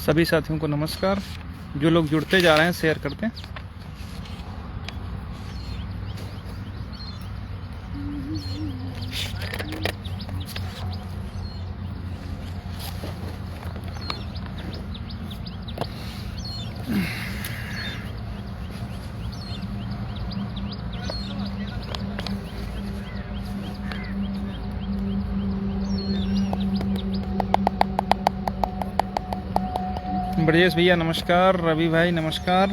सभी साथियों को नमस्कार। जो लोग जुड़ते जा रहे हैं शेयर करते हैं। ब्रजेश भैया नमस्कार, रवि भाई नमस्कार।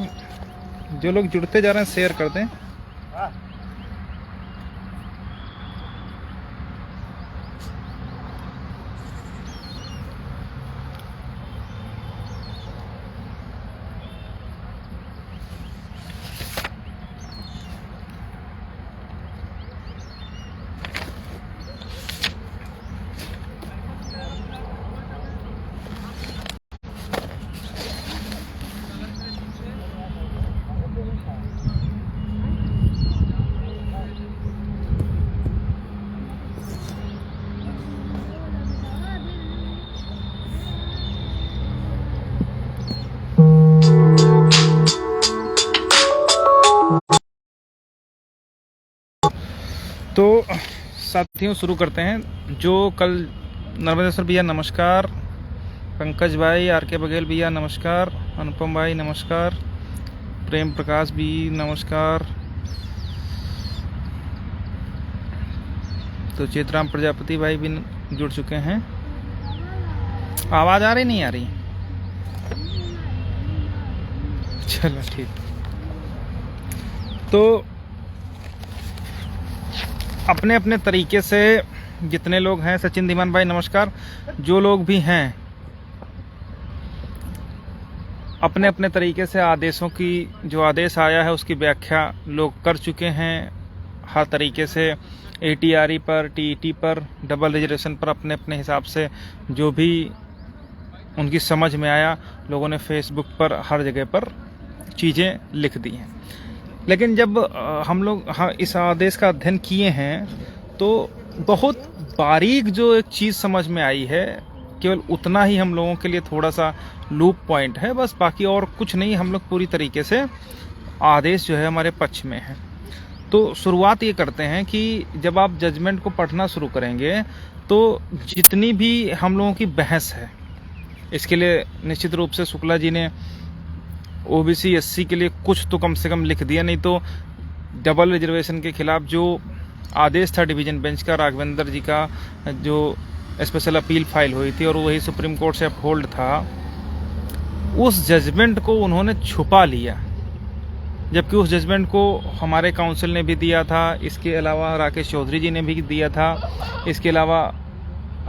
जो लोग जुड़ते जा रहे हैं शेयर करते हैं। तो साथियों शुरू करते हैं। जो कल नर्मदेश्वर भैया नमस्कार, पंकज भाई, आर के बघेल भैया नमस्कार, अनुपम भाई नमस्कार, प्रेम प्रकाश भी नमस्कार। तो चेतराम प्रजापति भाई भी जुड़ चुके हैं। आवाज आ रही नहीं आ रही? चलो ठीक। तो अपने अपने तरीके से जितने लोग हैं, सचिन धीमान भाई नमस्कार, जो लोग भी हैं अपने अपने तरीके से आदेशों की, जो आदेश आया है उसकी व्याख्या लोग कर चुके हैं। हर तरीके से ATRE पर, TET पर, डबल रिजर्वेशन पर अपने अपने हिसाब से जो भी उनकी समझ में आया, लोगों ने फेसबुक पर हर जगह पर चीज़ें लिख दी हैं। लेकिन जब हम लोग इस आदेश का अध्ययन किए हैं तो बहुत बारीक जो एक चीज़ समझ में आई है, केवल उतना ही हम लोगों के लिए थोड़ा सा लूप पॉइंट है, बस बाकी और कुछ नहीं। हम लोग पूरी तरीके से आदेश जो है हमारे पक्ष में है। तो शुरुआत ये करते हैं कि जब आप जजमेंट को पढ़ना शुरू करेंगे तो जितनी भी हम लोगों की बहस है, इसके लिए निश्चित रूप से शुक्ला जी ने OBC SC के लिए कुछ तो कम से कम लिख दिया, नहीं तो डबल रिजर्वेशन के खिलाफ जो आदेश था डिवीजन बेंच का, राघवेंद्र जी का जो स्पेशल अपील फाइल हुई थी और वही सुप्रीम कोर्ट से अपहोल्ड था, उस जजमेंट को उन्होंने छुपा लिया। जबकि उस जजमेंट को हमारे काउंसिल ने भी दिया था, इसके अलावा राकेश चौधरी जी ने भी दिया था, इसके अलावा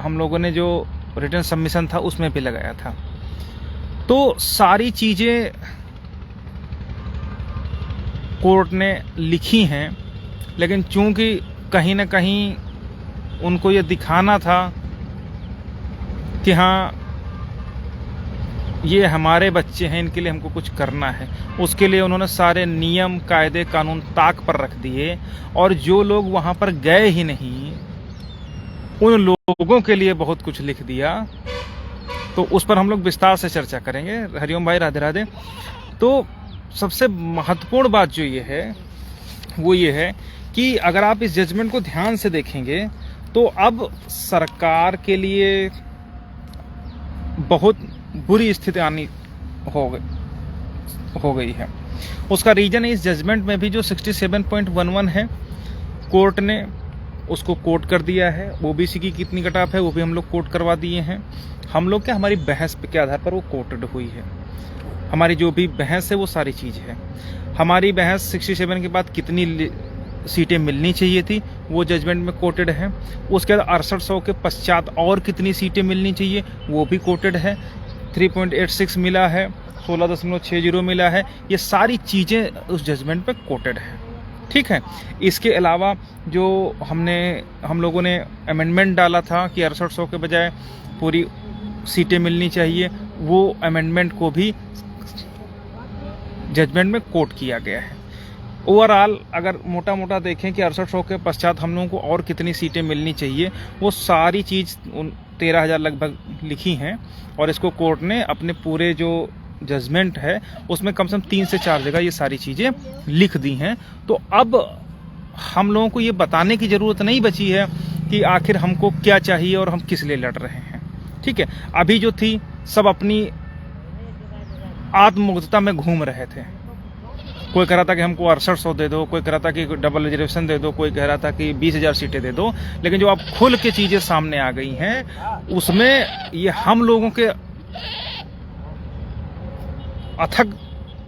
हम लोगों ने जो रिटर्न सबमिशन था उसमें भी लगाया था। तो सारी चीज़ें कोर्ट ने लिखी हैं, लेकिन चूंकि कहीं ना कहीं उनको ये दिखाना था कि हाँ ये हमारे बच्चे हैं, इनके लिए हमको कुछ करना है, उसके लिए उन्होंने सारे नियम, कायदे, कानून ताक पर रख दिए। और जो लोग वहाँ पर गए ही नहीं, उन लोगों के लिए बहुत कुछ लिख दिया। तो उस पर हम लोग विस्तार से चर्चा करेंगे। हरिओम भाई, राधे राधे। तो सबसे महत्वपूर्ण बात जो ये है वो ये है कि अगर आप इस जजमेंट को ध्यान से देखेंगे तो अब सरकार के लिए बहुत बुरी स्थिति आनी हो गई है। उसका रीजन है, इस जजमेंट में भी जो 67.11 है, कोर्ट ने उसको कोट कर दिया है। OBC की कितनी कट ऑफ है वो भी हम लोग कोट करवा दिए हैं। हम लोग क्या, हमारी बहस के आधार पर वो कोटेड हुई है। हमारी जो भी बहस है वो सारी चीज़ है। हमारी बहस 67 के बाद कितनी सीटें मिलनी चाहिए थी वो जजमेंट में कोटेड है। उसके बाद 6800 के पश्चात और कितनी सीटें मिलनी चाहिए वो भी कोटेड है। 3.86 मिला है, 16.60 मिला है, ये सारी चीज़ें उस जजमेंट पे कोटेड है। ठीक है। इसके अलावा जो हम लोगों ने अमेंडमेंट डाला था कि 6800 के बजाय पूरी सीटें मिलनी चाहिए, वो अमेंडमेंट को भी जजमेंट में कोट किया गया है। ओवरऑल अगर मोटा देखें कि 6800 के पश्चात हम लोगों को और कितनी सीटें मिलनी चाहिए, वो सारी चीज़ 13,000 लगभग लिखी हैं, और इसको कोर्ट ने अपने पूरे जो जजमेंट है उसमें कम से कम 3 से 4 जगह ये सारी चीज़ें लिख दी हैं। तो अब हम लोगों को ये बताने की ज़रूरत नहीं बची है कि आखिर हमको क्या चाहिए और हम किस लिए लड़ रहे हैं। ठीक है, अभी जो थी सब अपनी आत्ममुग्धता में घूम रहे थे। कोई कह रहा था कि हमको 6800 दे दो, कोई कह रहा था कि डबल रिजर्वेशन दे दो, कोई कह रहा था कि 20,000 सीटें दे दो। लेकिन जो अब खुल के चीज़ें सामने आ गई हैं उसमें ये हम लोगों के अथक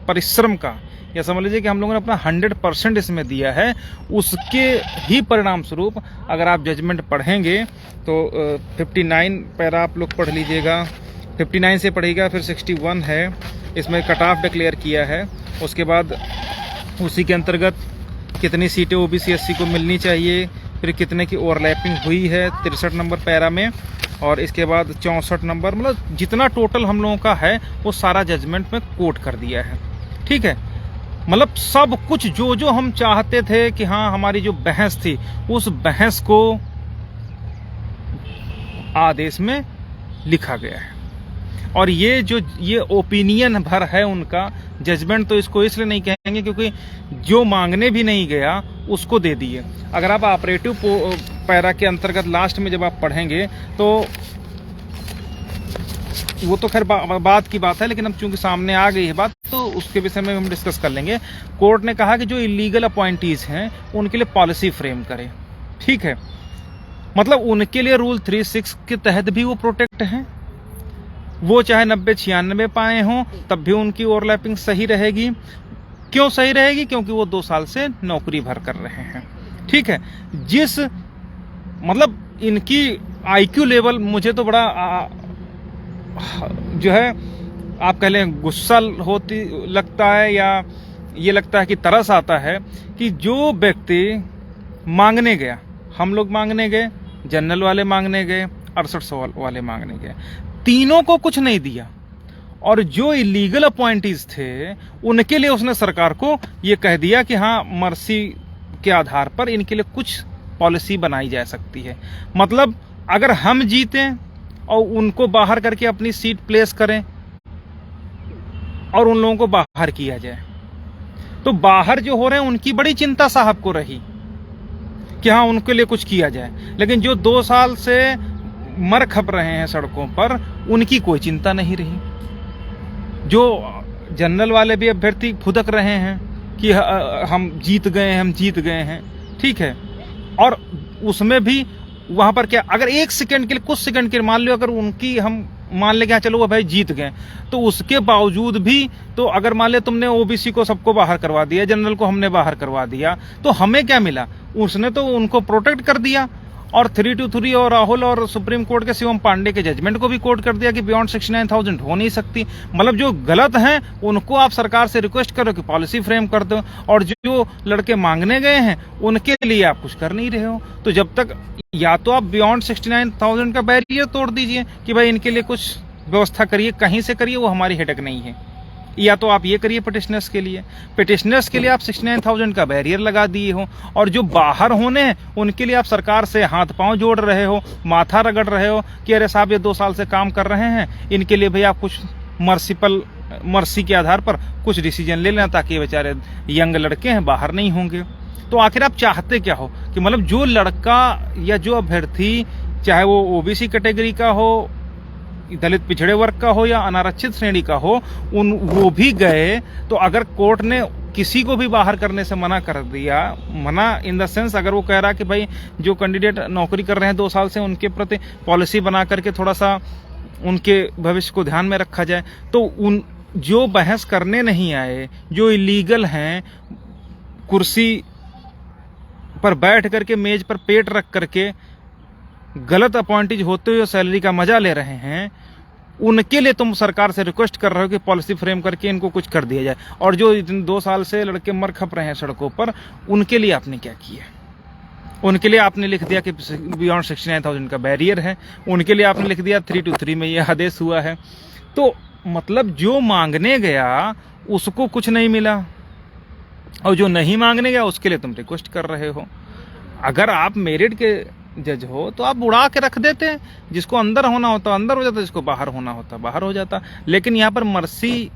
परिश्रम का, या समझ लीजिए कि हम लोगों ने अपना 100% इसमें दिया है, उसके ही परिणाम स्वरूप अगर आप जजमेंट पढ़ेंगे तो 59 पैरा आप लोग पढ़ लीजिएगा, 59 से पढ़ेगा, फिर 61 है, इसमें कट ऑफ डिक्लेयर किया है। उसके बाद उसी के अंतर्गत कितनी सीटें ओबीसी एससी को मिलनी चाहिए, फिर कितने की ओवरलैपिंग हुई है 63 नंबर पैरा में, और इसके बाद 64 नंबर, मतलब जितना टोटल हम लोगों का है वो सारा जजमेंट में कोट कर दिया है। ठीक है, मतलब सब कुछ जो जो हम चाहते थे कि हाँ हमारी जो बहस थी उस बहस को आदेश में लिखा गया है। और ये ओपिनियन भर है उनका, जजमेंट तो इसको इसलिए नहीं कहेंगे क्योंकि जो मांगने भी नहीं गया उसको दे दिए। अगर आप ऑपरेटिव पैरा के अंतर्गत लास्ट में जब आप पढ़ेंगे तो वो तो खैर बात की बात है, लेकिन अब चूंकि सामने आ गई है बात तो उसके विषय में हम डिस्कस कर लेंगे। कोर्ट ने कहा कि जो इलीगल अपॉइंटीज हैं उनके लिए पॉलिसी फ्रेम करें। ठीक है, मतलब उनके लिए रूल 36 के तहत भी वो प्रोटेक्ट हैं, वो चाहे 90-96 पाए हों तब भी उनकी ओवरलैपिंग सही रहेगी। क्यों सही रहेगी? क्योंकि वो 2 साल से नौकरी भर कर रहे हैं। ठीक है, जिस मतलब इनकी आईक्यू लेवल मुझे तो बड़ा जो है आप कह लें गुस्सा होती लगता है, या ये लगता है कि तरस आता है कि जो व्यक्ति मांगने गया, हम लोग मांगने गए, जनरल वाले मांगने गए, 6800 वाले मांगने गए, तीनों को कुछ नहीं दिया, और जो इलीगल अपॉइंटीज थे उनके लिए उसने सरकार को ये कह दिया कि हाँ मर्सी के आधार पर इनके लिए कुछ पॉलिसी बनाई जा सकती है। मतलब अगर हम जीतें और उनको बाहर करके अपनी सीट प्लेस करें और उन लोगों को बाहर किया जाए, तो बाहर जो हो रहे हैं उनकी बड़ी चिंता साहब को रही कि हाँ उनके लिए कुछ किया जाए, लेकिन जो 2 साल से मर खप रहे हैं सड़कों पर उनकी कोई चिंता नहीं रही। जो जनरल वाले भी अभ्यर्थी फुदक रहे हैं कि हम जीत गए हैं। ठीक है, और उसमें भी वहां पर क्या, अगर 1 सेकंड के लिए, कुछ सेकंड के लिए मान लो अगर उनकी हम मान ले कि चलो भाई जीत गए, तो उसके बावजूद भी तो अगर मान ले तुमने ओबीसी को सबको बाहर करवा दिया, जनरल को हमने बाहर करवा दिया, तो हमें क्या मिला? उसने तो उनको प्रोटेक्ट कर दिया, और 323 और राहुल और सुप्रीम कोर्ट के शिवम पांडे के जजमेंट को भी कोर्ट कर दिया कि बियॉन्ड 69,000 हो नहीं सकती। मतलब जो गलत हैं उनको आप सरकार से रिक्वेस्ट करो कि पॉलिसी फ्रेम कर दो, और जो लड़के मांगने गए हैं उनके लिए आप कुछ कर नहीं रहे हो। तो जब तक या तो आप बियॉन्ड 69,000 का बैरियर तोड़ दीजिए कि भाई इनके लिए कुछ व्यवस्था करिए, कहीं से करिए, वो हमारी हेडेक नहीं है, या तो आप ये करिए पिटिशनर्स के लिए आप 69,000 का बैरियर लगा दिए हो, और जो बाहर होने हैं उनके लिए आप सरकार से हाथ पांव जोड़ रहे हो, माथा रगड़ रहे हो कि अरे साहब ये 2 साल से काम कर रहे हैं, इनके लिए भाई आप कुछ मर्सी के आधार पर कुछ डिसीजन ले लेना ताकि ये बेचारे यंग लड़के हैं बाहर नहीं होंगे। तो आखिर आप चाहते क्या हो कि मतलब जो लड़का या जो अभ्यर्थी, चाहे वो ओबीसी कैटेगरी का हो, दलित पिछड़े वर्ग का हो या अनारक्षित श्रेणी का हो, वो भी गए, तो अगर कोर्ट ने किसी को भी बाहर करने से मना कर दिया, मना इन द सेंस अगर वो कह रहा कि भाई जो कैंडिडेट नौकरी कर रहे हैं 2 साल से उनके प्रति पॉलिसी बना करके थोड़ा सा उनके भविष्य को ध्यान में रखा जाए, तो उन जो बहस करने नहीं आए, जो इलीगल हैं, कुर्सी पर बैठ करके मेज पर पेट रख करके गलत अपॉइंटीज होते हुए सैलरी का मजा ले रहे हैं, उनके लिए तुम सरकार से रिक्वेस्ट कर रहे हो कि पॉलिसी फ्रेम करके इनको कुछ कर दिया जाए। और जो 2 साल से लड़के मर खप रहे हैं सड़कों पर, उनके लिए आपने क्या किया? उनके लिए आपने लिख दिया कि बियॉन्ड 69,000 का बैरियर है, उनके लिए आपने लिख दिया 323 में यह आदेश हुआ है। तो मतलब जो मांगने गया उसको कुछ नहीं मिला, और जो नहीं मांगने गया उसके लिए तुम रिक्वेस्ट कर रहे हो। अगर आप मेरिट के जज हो तो आप उड़ा के रख देते हैं, जिसको अंदर होना होता अंदर हो जाता, जिसको बाहर होना होता बाहर हो जाता। लेकिन यहाँ पर मर्सी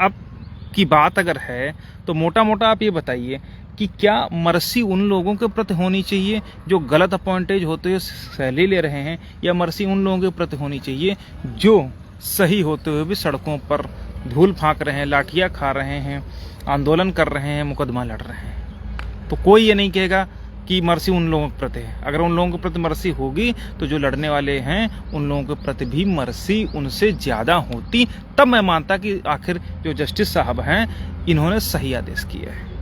अब की बात अगर है तो मोटा मोटा आप ये बताइए कि क्या मर्सी उन लोगों के प्रति होनी चाहिए जो गलत अपॉइंटेज होते हुए सैलरी ले रहे हैं, या मर्सी उन लोगों के प्रति होनी चाहिए जो सही होते हुए भी सड़कों पर धूल फांक रहे हैं, लाठियां खा रहे हैं, आंदोलन कर रहे हैं, मुकदमा लड़ रहे हैं? तो कोई ये नहीं कहेगा कि मर्सी उन लोगों के प्रति है। अगर उन लोगों के प्रति मर्सी होगी तो जो लड़ने वाले हैं उन लोगों के प्रति भी मर्सी उनसे ज्यादा होती, तब मैं मानता कि आखिर जो जस्टिस साहब हैं इन्होंने सही आदेश किया है।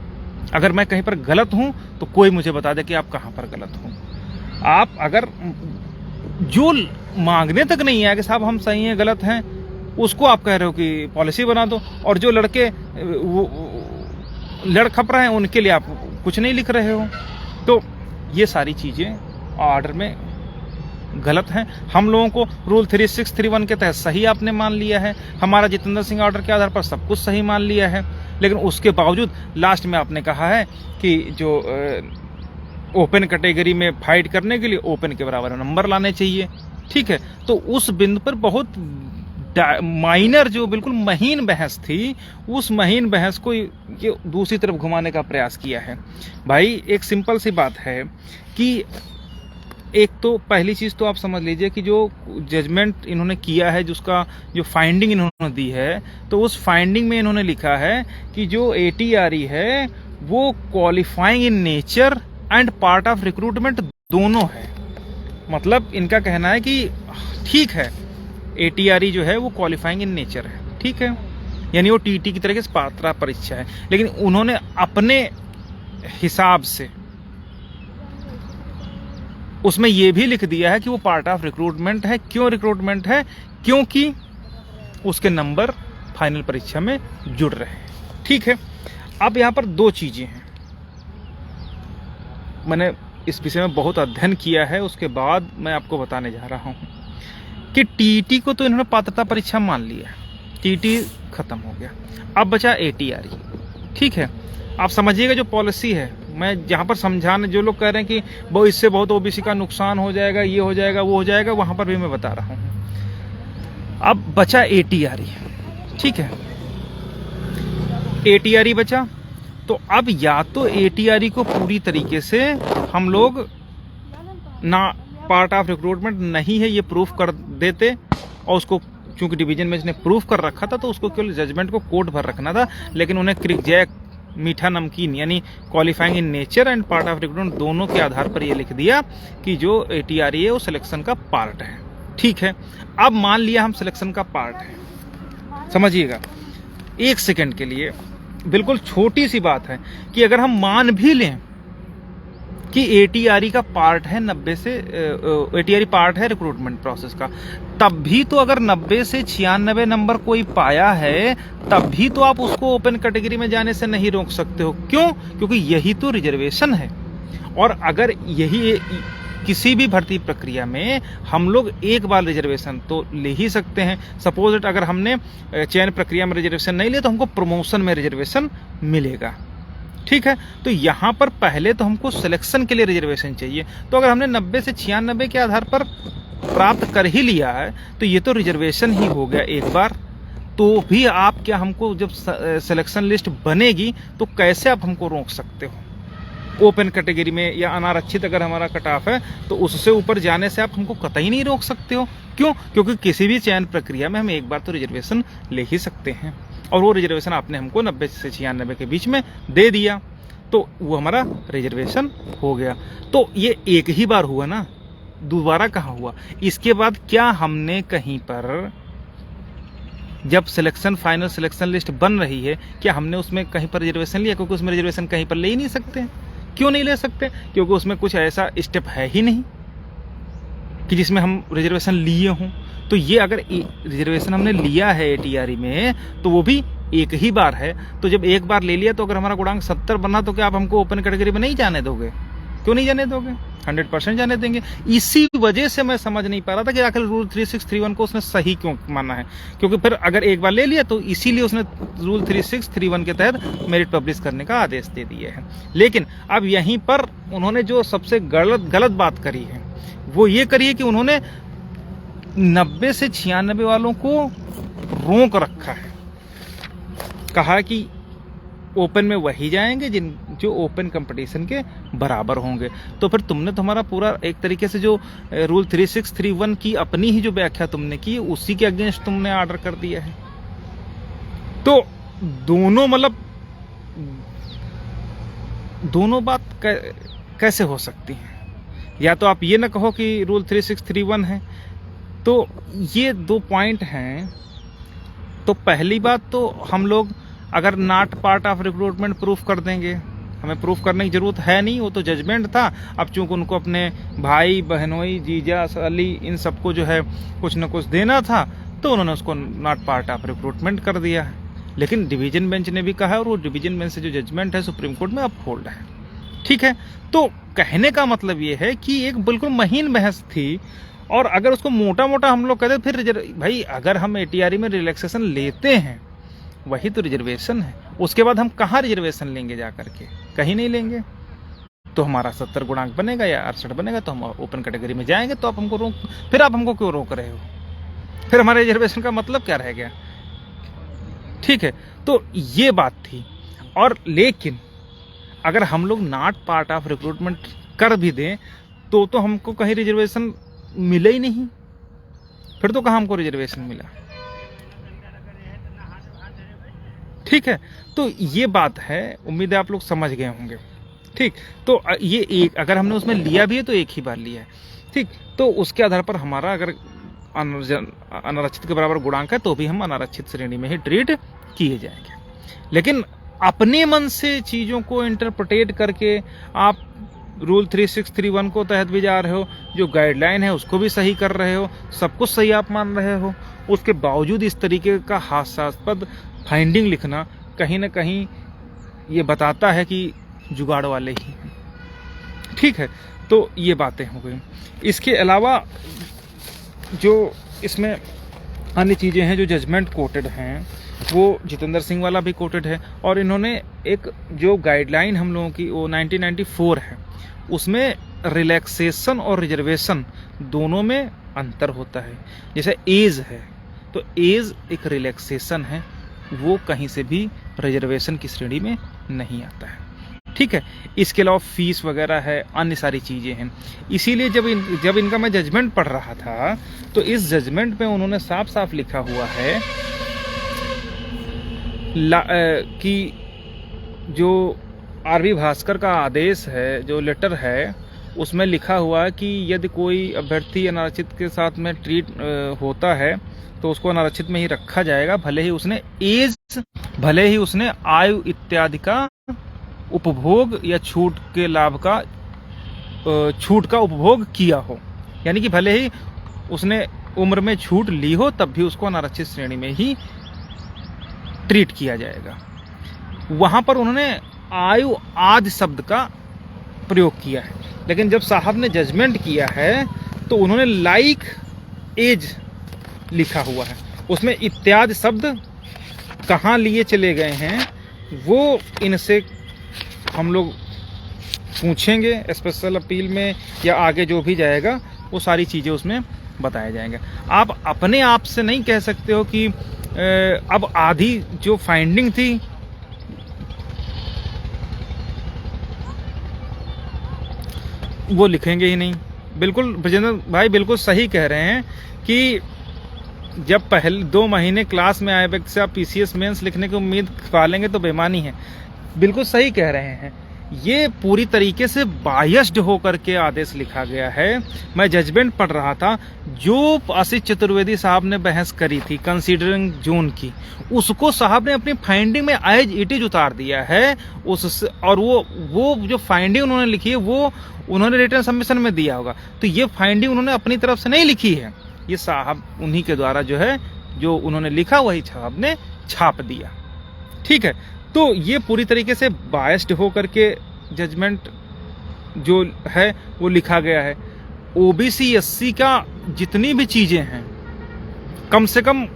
अगर मैं कहीं पर गलत हूं तो कोई मुझे बता दे कि आप कहां पर गलत हो। आप अगर जो मांगने तक नहीं है कि साहब हम सही हैं गलत हैं, उसको आप कह रहे हो कि पॉलिसी बना दो, और जो लड़के लड़ खप रहे हैं उनके लिए आप कुछ नहीं लिख रहे हो। तो ये सारी चीजें ऑर्डर में गलत हैं। हम लोगों को रूल 3631 के तहत सही आपने मान लिया है, हमारा जितेंद्र सिंह ऑर्डर के आधार पर सब कुछ सही मान लिया है, लेकिन उसके बावजूद लास्ट में आपने कहा है कि जो ओपन कैटेगरी में फाइट करने के लिए ओपन के बराबर नंबर लाने चाहिए। ठीक है, तो उस बिंदु पर बहुत माइनर जो बिल्कुल महीन बहस थी, उस महीन बहस को ये दूसरी तरफ घुमाने का प्रयास किया है। भाई एक सिंपल सी बात है कि एक तो पहली चीज तो आप समझ लीजिए कि जो जजमेंट इन्होंने किया है, जिसका जो फाइंडिंग इन्होंने दी है, तो उस फाइंडिंग में इन्होंने लिखा है कि जो ATRE है वो qualifying in nature and part of recruitment दोनों है। मतलब इनका कहना है कि ठीक है ATRE जो है वो क्वालिफाइंग इन नेचर है, ठीक है, यानी वो TT की तरह की पात्रता परीक्षा है, लेकिन उन्होंने अपने हिसाब से उसमें यह भी लिख दिया है कि वो पार्ट ऑफ रिक्रूटमेंट है। क्यों रिक्रूटमेंट है? क्योंकि उसके नंबर फाइनल परीक्षा में जुड़ रहे हैं। ठीक है, अब यहां पर दो चीजें हैं, मैंने इस विषय में बहुत अध्ययन किया है, उसके बाद मैं आपको बताने जा रहा हूं कि TT को तो इन्होंने पात्रता परीक्षा मान लिया, TT खत्म हो गया, अब बचा ATRE। ठीक है, आप समझिएगा जो पॉलिसी है, मैं जहां पर समझाने, जो लोग कह रहे हैं कि वो इससे बहुत OBC का नुकसान हो जाएगा, ये हो जाएगा, वो हो जाएगा, वहां पर भी मैं बता रहा हूं। अब बचा ATRE। ठीक है, ATRE बचा, तो अब या तो ATRE को पूरी तरीके से हम लोग ना पार्ट ऑफ रिक्रूटमेंट नहीं है ये प्रूफ कर देते, और उसको चूंकि डिवीजन में इसने प्रूफ कर रखा था तो उसको केवल जजमेंट को कोर्ट भर रखना था, लेकिन उन्हें क्रिकजैक मीठा नमकीन यानी qualifying in nature and part of recruitment दोनों के आधार पर ये लिख दिया कि जो ATRE है वो सिलेक्शन का पार्ट है। ठीक है, अब मान लिया हम सिलेक्शन का पार्ट है, समझिएगा एक सेकंड के लिए, बिल्कुल छोटी सी बात है कि अगर हम मान भी लें कि ATRE का पार्ट है 90 से ATRE पार्ट है रिक्रूटमेंट प्रोसेस का, तब भी तो अगर 90 से 96 नंबर कोई पाया है, तब भी तो आप उसको ओपन कैटेगरी में जाने से नहीं रोक सकते हो। क्यों? क्योंकि यही तो रिजर्वेशन है, और अगर यही किसी भी भर्ती प्रक्रिया में हम लोग एक बार रिजर्वेशन तो ले ही सकते हैं। सपोज इट अगर हमने चयन प्रक्रिया में रिजर्वेशन नहीं लिया तो हमको प्रमोशन में रिजर्वेशन मिलेगा। ठीक है, तो यहां पर पहले तो हमको सिलेक्शन के लिए रिजर्वेशन चाहिए, तो अगर हमने 90 से 96 के आधार पर प्राप्त कर ही लिया है तो ये तो रिजर्वेशन ही हो गया एक बार। तो भी आप क्या हमको जब सिलेक्शन लिस्ट बनेगी तो कैसे आप हमको रोक सकते हो? ओपन कैटेगरी में या अनारक्षित अगर हमारा कट ऑफ है तो उससे ऊपर जाने से आप हमको कतई नहीं रोक सकते हो। क्यों? क्योंकि किसी भी चयन प्रक्रिया में हम एक बार तो रिजर्वेशन ले ही सकते हैं, और वो रिजर्वेशन आपने हमको 90 से 96 के बीच में दे दिया, तो वो हमारा रिजर्वेशन हो गया। तो ये एक ही बार हुआ ना, दोबारा कहाँ हुआ? इसके बाद क्या हमने कहीं पर जब सिलेक्शन फाइनल सिलेक्शन लिस्ट बन रही है, क्या हमने उसमें कहीं पर रिजर्वेशन लिया? क्योंकि उसमें रिजर्वेशन कहीं पर ले ही नहीं सकते। क्यों नहीं ले सकते? क्योंकि उसमें कुछ ऐसा स्टेप है ही नहीं कि जिसमें हम रिजर्वेशन लिए हों। तो ये अगर रिजर्वेशन हमने लिया है ATRE में तो वो भी एक ही बार है, तो जब एक बार ले लिया तो अगर हमारा गुणांक 70 बना तो क्या आप हमको ओपन कैटेगरी में नहीं जाने दोगे? क्यों नहीं जाने दोगे? 100% जाने देंगे। इसी वजह से मैं समझ नहीं पा रहा था कि आखिर रूल 3631 को उसने सही क्यों माना है, क्योंकि फिर अगर एक बार ले लिया तो इसीलिए उसने रूल 3631 के तहत मेरिट पब्लिश करने का आदेश दे दिया है। लेकिन अब यहीं पर उन्होंने जो सबसे गलत बात करी है वो ये करी है कि उन्होंने 90 से 96 वालों को रोक रखा है। कहा कि ओपन में वही जाएंगे जो ओपन कंपटीशन के बराबर होंगे। तो फिर तुमने तुम्हारा पूरा एक तरीके से जो रूल 3631 की अपनी ही जो व्याख्या तुमने की, उसी के अगेंस्ट तुमने ऑर्डर कर दिया है। तो दोनों मतलब दोनों बात कैसे हो सकती है? या तो आप ये ना कहो कि रूल 3631 है। तो ये 2 पॉइंट हैं। तो पहली बात तो हम लोग अगर not part of recruitment proof कर देंगे, हमें प्रूफ करने की जरूरत है नहीं, वो तो जजमेंट था। अब चूंकि उनको अपने भाई बहनोई जीजा साली इन सबको जो है कुछ न कुछ देना था, तो उन्होंने उसको नॉट पार्ट ऑफ रिक्रूटमेंट कर दिया है। लेकिन डिवीजन बेंच ने भी कहा, और वो डिवीजन बेंच से जो जजमेंट है सुप्रीम कोर्ट में अपहोल्ड है। ठीक है, तो कहने का मतलब ये है कि एक बिल्कुल महीन बहस थी, और अगर उसको मोटा मोटा हम लोग कहते फिर भाई अगर हम एटीआरई में रिलैक्सेशन लेते हैं, वही तो रिजर्वेशन है। उसके बाद हम कहाँ रिजर्वेशन लेंगे जाकर के? कहीं नहीं लेंगे। तो हमारा 70 गुणांक बनेगा या 68 बनेगा, तो हम ओपन कैटेगरी में जाएंगे। तो आप हमको क्यों रोक रहे हो? फिर हमारे रिजर्वेशन का मतलब क्या रह गया? ठीक है, तो ये बात थी। और लेकिन अगर हम लोग नॉट पार्ट ऑफ रिक्रूटमेंट कर भी दें तो हमको कहीं रिजर्वेशन मिले ही नहीं। फिर तो कहाँ हमको रिजर्वेशन मिला? ठीक है, तो ये बात है। उम्मीद है आप लोग समझ गए होंगे। ठीक, तो ये एक अगर हमने उसमें लिया भी है तो एक ही बार लिया है। ठीक, तो उसके आधार पर हमारा अगर अनारक्षित के बराबर गुणांक है तो भी हम अनारक्षित श्रेणी में ही ट्रीट किए जाएंगे। लेकिन अपने मन से चीजों को इंटरप्रिटेट करके आप रूल 3631 को तहत भी जा रहे हो, जो गाइडलाइन है उसको भी सही कर रहे हो, सब कुछ सही आप मान रहे हो, उसके बावजूद इस तरीके का हास्यास्पद फाइंडिंग लिखना कहीं ना कहीं ये बताता है कि जुगाड़ वाले ही हैं। ठीक है, तो ये बातें हो गई। इसके अलावा जो इसमें अन्य चीज़ें हैं जो जजमेंट कोटेड हैं, वो जितेंद्र सिंह वाला भी कोटेड है। और इन्होंने एक जो गाइडलाइन हम लोगों की वो 1994 है, उसमें रिलैक्सेशन और रिजर्वेशन दोनों में अंतर होता है। जैसे एज है, तो एज एक रिलैक्सेशन है, वो कहीं से भी रिजर्वेशन की श्रेणी में नहीं आता है। ठीक है, इसके अलावा फीस वगैरह है, अन्य सारी चीज़ें हैं। इसीलिए जब इनका मैं जजमेंट पढ़ रहा था, तो इस जजमेंट में उन्होंने साफ साफ लिखा हुआ है कि जो आरवी भास्कर का आदेश है, जो लेटर है, उसमें लिखा हुआ है कि यदि कोई अभ्यर्थी अनारक्षित के साथ में ट्रीट होता है तो उसको अनारक्षित में ही रखा जाएगा, भले ही उसने आयु इत्यादि का उपभोग या छूट का उपभोग किया हो। यानी कि भले ही उसने उम्र में छूट ली हो, तब भी उसको अनारक्षित श्रेणी में ही ट्रीट किया जाएगा। वहां पर उन्होंने आयु आदि शब्द का प्रयोग किया है। लेकिन जब साहब ने जजमेंट किया है तो उन्होंने लाइक एज लिखा हुआ है। उसमें इत्यादि शब्द कहाँ लिए चले गए हैं वो इनसे हम लोग पूछेंगे स्पेशल अपील में, या आगे जो भी जाएगा वो सारी चीज़ें उसमें बताया जाएंगे। आप अपने आप से नहीं कह सकते हो कि अब आधी जो फाइंडिंग थी वो लिखेंगे ही नहीं। बिल्कुल ब्रजेंद्र भाई बिल्कुल सही कह रहे हैं कि जब पहले 2 महीने क्लास में आए व्यक्ति से आप पीसीएस मेंस लिखने की उम्मीद पालेंगे तो बेईमानी है। बिल्कुल सही कह रहे हैं। ये पूरी तरीके से बायस्ड होकर के आदेश लिखा गया है। मैं जजमेंट पढ़ रहा था, जो आशीष चतुर्वेदी साहब ने बहस करी थी कंसीडरिंग जोन की, उसको साहब ने अपनी फाइंडिंग में एज इट इज उतार दिया है। और वो जो फाइंडिंग उन्होंने लिखी है वो उन्होंने रिटर्न सबमिशन में दिया होगा। तो ये फाइंडिंग उन्होंने अपनी तरफ से नहीं लिखी है, ये साहब उन्हीं के द्वारा जो उन्होंने लिखा वही साहब ने छाप दिया। ठीक है, तो ये पूरी तरीके से बायस्ड होकर के जजमेंट जो है वो लिखा गया है। ओबीसी एससी का जितनी भी चीजें हैं, कम से कम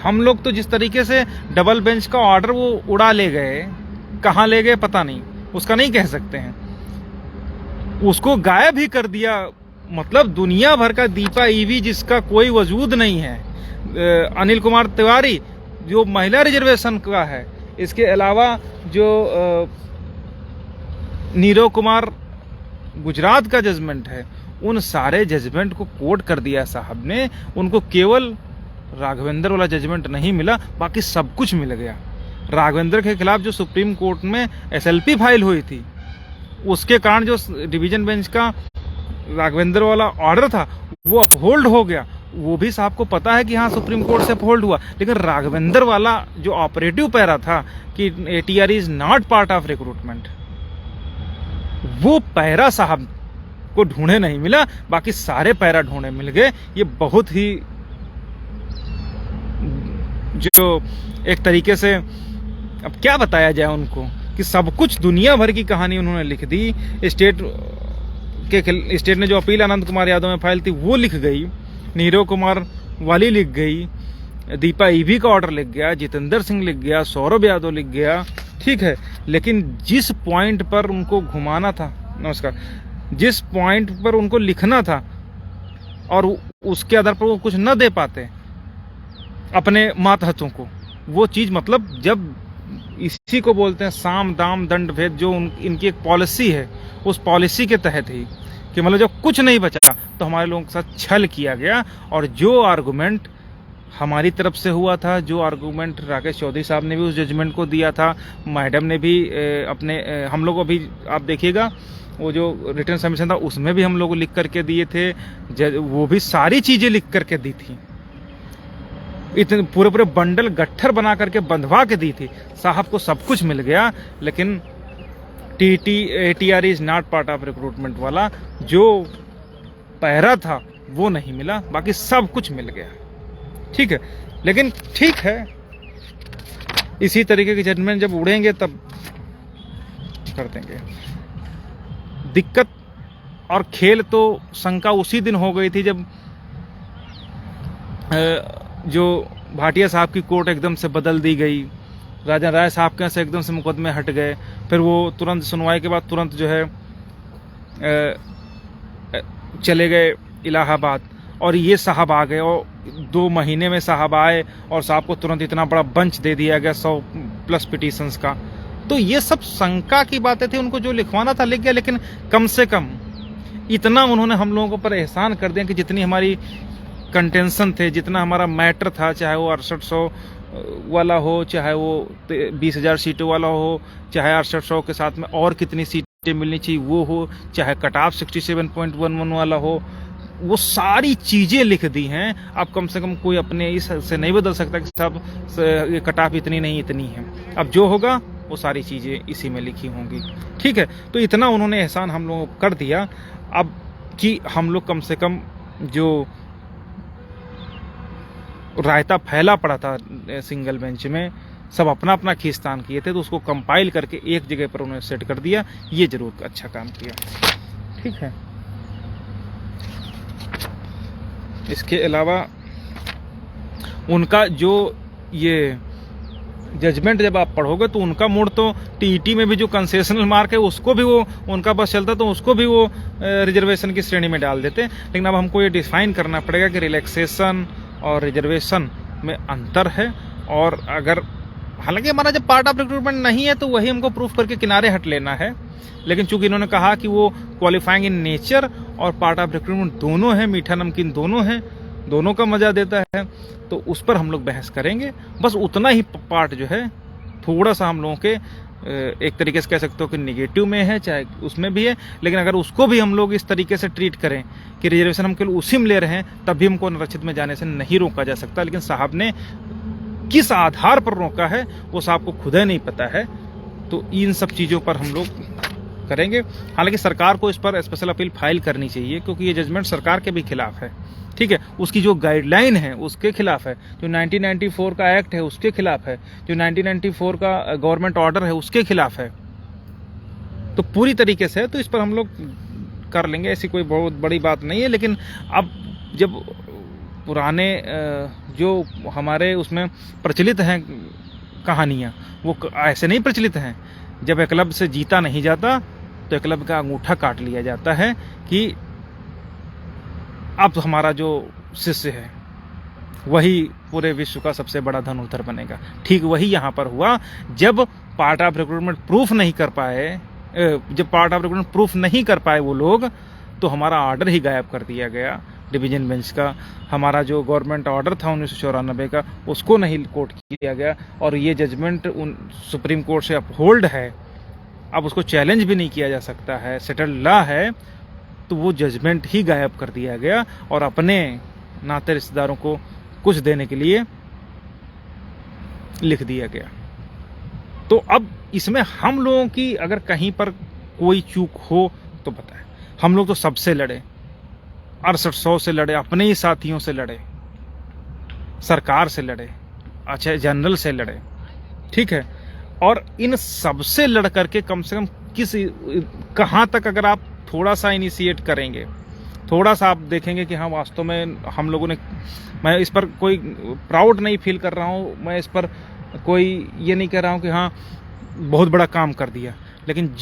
हम लोग तो जिस तरीके से डबल बेंच का ऑर्डर वो उड़ा ले गए, कहाँ ले गए पता नहीं, उसका नहीं कह सकते हैं, उसको गायब ही कर दिया मतलब दुनिया भर का दीपा ईवी जिसका कोई वजूद नहीं है, अनिल कुमार तिवारी जो महिला रिजर्वेशन का है, इसके अलावा जो नीरव कुमार गुजरात का जजमेंट है, उन सारे जजमेंट को कोट कर दिया साहब ने। उनको केवल राघवेंद्र वाला जजमेंट नहीं मिला, बाकी सब कुछ मिल गया। राघवेंद्र के खिलाफ जो सुप्रीम कोर्ट में एसएलपी फाइल हुई थी, उसके कारण जो डिवीजन बेंच का राघवेंद्र वाला ऑर्डर था वो अपहोल्ड हो गया। वो भी साहब को पता है कि हाँ सुप्रीम कोर्ट से अपहोल्ड हुआ, लेकिन राघवेंद्र वाला जो ऑपरेटिव पैरा था कि ATR is not part of recruitment, वो पैरा साहब को ढूंढे नहीं मिला, बाकी सारे पैरा ढूंढे मिल गए। ये बहुत ही जो एक तरीके से अब क्या बताया जाए उनको कि सब कुछ दुनिया भर की कहानी उन्होंने लिख दी। स्टेट ने जो अपील अनंत कुमार यादव में फाइल थी वो लिख गई, नीरव कुमार वाली लिख गई, दीपा ईवी का ऑर्डर लिख गया, जितेंद्र सिंह लिख गया, सौरभ यादव लिख गया, ठीक है। लेकिन जिस पॉइंट पर उनको घुमाना था, नमस्कार, जिस पॉइंट पर उनको लिखना था और उसके आधार पर वो कुछ न दे पाते अपने मातहतों को, वो चीज मतलब जब इसी को बोलते हैं साम दाम दंड भेद, जो इनकी एक पॉलिसी है, उस पॉलिसी के तहत ही कि मतलब जब कुछ नहीं बचा तो हमारे लोगों के साथ छल किया गया। और जो आर्गुमेंट हमारी तरफ से हुआ था, जो आर्गुमेंट राकेश चौधरी साहब ने भी उस जजमेंट को दिया था, मैडम ने भी अपने हम लोग अभी आप देखिएगा वो जो रिटर्न सबमिशन था उसमें भी हम लोग लिख करके दिए थे, वो भी सारी चीजें लिख करके दी थी, इतने पूरे पूरे बंडल गट्ठर बना करके बंधवा के दी थी। साहब को सब कुछ मिल गया, लेकिन ATR is not part of recruitment वाला जो पैरा था वो नहीं मिला, बाकी सब कुछ मिल गया, ठीक है। लेकिन ठीक है, इसी तरीके के जजमेंट जब उड़ेंगे तब कर देंगे। दिक्कत और खेल तो शंका उसी दिन हो गई थी जब जो भाटिया साहब की कोर्ट एकदम से बदल दी गई, राजा राय साहब के यहाँ से एकदम से मुकदमे हट गए, फिर वो तुरंत सुनवाई के बाद तुरंत जो है चले गए इलाहाबाद, और ये साहब आ गए और 2 महीने में साहब आए और साहब को तुरंत इतना बड़ा बंच दे दिया गया 100+ पिटीशंस का। तो ये सब शंका की बातें थी, उनको जो लिखवाना था लिख गया, लेकिन कम से कम इतना उन्होंने हम लोगों पर एहसान कर दिया कि जितनी हमारी कंटेंशन थे, जितना हमारा मैटर था, चाहे वो 6800 वाला हो, चाहे वो 20,000 सीटों वाला हो, चाहे 6800 के साथ में और कितनी सीटें मिलनी चाहिए वो हो, चाहे कट ऑफ 67.11 वाला हो, वो सारी चीजें लिख दी हैं। अब कम से कम कोई अपने इस से नहीं बदल सकता कि साहब ये कट ऑफ इतनी नहीं इतनी है। अब जो होगा वो सारी चीजें इसी में लिखी होंगी, ठीक है। तो इतना उन्होंने एहसान हम लोगों को कर दिया, अब कि हम लोग कम से कम जो रायता फैला पड़ा था सिंगल बेंच में, सब अपना अपना खींचतान किए थे, तो उसको कंपाइल करके एक जगह पर उन्होंने सेट कर दिया। ये जरूर अच्छा काम किया, ठीक है। इसके अलावा उनका जो ये जजमेंट जब आप पढ़ोगे तो उनका मूड तो टीईटी में भी जो कंसेशनल मार्क है उसको भी वो उनका बस चलता तो उसको भी वो रिजर्वेशन की श्रेणी में डाल देते। लेकिन अब हमको ये डिफाइन करना पड़ेगा कि रिलैक्सेशन और रिजर्वेशन में अंतर है, और अगर हालांकि हमारा जब पार्ट ऑफ रिक्रूटमेंट नहीं है तो वही हमको प्रूफ करके किनारे हट लेना है, लेकिन चूंकि इन्होंने कहा कि वो क्वालिफाइंग इन नेचर और पार्ट ऑफ रिक्रूटमेंट दोनों है, मीठा नमकीन दोनों है, दोनों का मजा देता है, तो उस पर हम लोग बहस करेंगे। बस उतना ही पार्ट जो है थोड़ा सा हम लोगों के एक तरीके से कह सकते हो कि निगेटिव में है, चाहे उसमें भी है, लेकिन अगर उसको भी हम लोग इस तरीके से ट्रीट करें कि रिजर्वेशन हम केवल उसी में ले रहे हैं, तब भी हमको अनारक्षित में जाने से नहीं रोका जा सकता। लेकिन साहब ने किस आधार पर रोका है वो साहब को खुद ही नहीं पता है, तो इन सब चीज़ों पर हम लोग करेंगे। हालांकि सरकार को इस पर स्पेशल अपील फाइल करनी चाहिए, क्योंकि ये जजमेंट सरकार के भी खिलाफ है, ठीक है। उसकी जो गाइडलाइन है उसके खिलाफ है, जो 1994 का एक्ट है उसके खिलाफ है, जो 1994 का गवर्नमेंट ऑर्डर है उसके खिलाफ है, तो पूरी तरीके से। तो इस पर हम लोग कर लेंगे, ऐसी कोई बहुत बड़ी बात नहीं है। लेकिन अब जब पुराने जो हमारे उसमें प्रचलित हैं कहानियाँ, वो ऐसे नहीं प्रचलित हैं। जब एकलव्य से जीता नहीं जाता तो एकलव्य का अंगूठा काट लिया जाता है कि अब हमारा जो शिष्य है वही पूरे विश्व का सबसे बड़ा धनुर्धर बनेगा। ठीक वही यहाँ पर हुआ, जब पार्ट ऑफ रिक्रूटमेंट प्रूफ नहीं कर पाए, जब पार्ट ऑफ रिक्रूटमेंट प्रूफ नहीं कर पाए वो लोग, तो हमारा ऑर्डर ही गायब कर दिया गया डिवीजन बेंच का। हमारा जो गवर्नमेंट ऑर्डर था 1994 का, उसको नहीं कोर्ट किया गया, और ये जजमेंट उन सुप्रीम कोर्ट से अपहोल्ड है, अब उसको चैलेंज भी नहीं किया जा सकता है, सेटल्ड लॉ है, तो वो जजमेंट ही गायब कर दिया गया और अपने नाते रिश्तेदारों को कुछ देने के लिए लिख दिया गया। तो अब इसमें हम लोगों की अगर कहीं पर कोई चूक हो तो बताएं। हम लोग तो सबसे लड़े, 6800 से लड़े, अपने ही साथियों से लड़े, सरकार से लड़े, अच्छा जनरल से लड़े, ठीक है, और इन सबसे लड़ करके कम से कम कहाँ तक अगर आप थोड़ा सा इनिशिएट करेंगे, थोड़ा सा आप देखेंगे कि हाँ वास्तव में हम लोगों ने, मैं इस पर कोई प्राउड नहीं फील कर रहा हूँ, मैं इस पर कोई ये नहीं कह रहा हूँ कि हाँ बहुत बड़ा काम कर दिया, लेकिन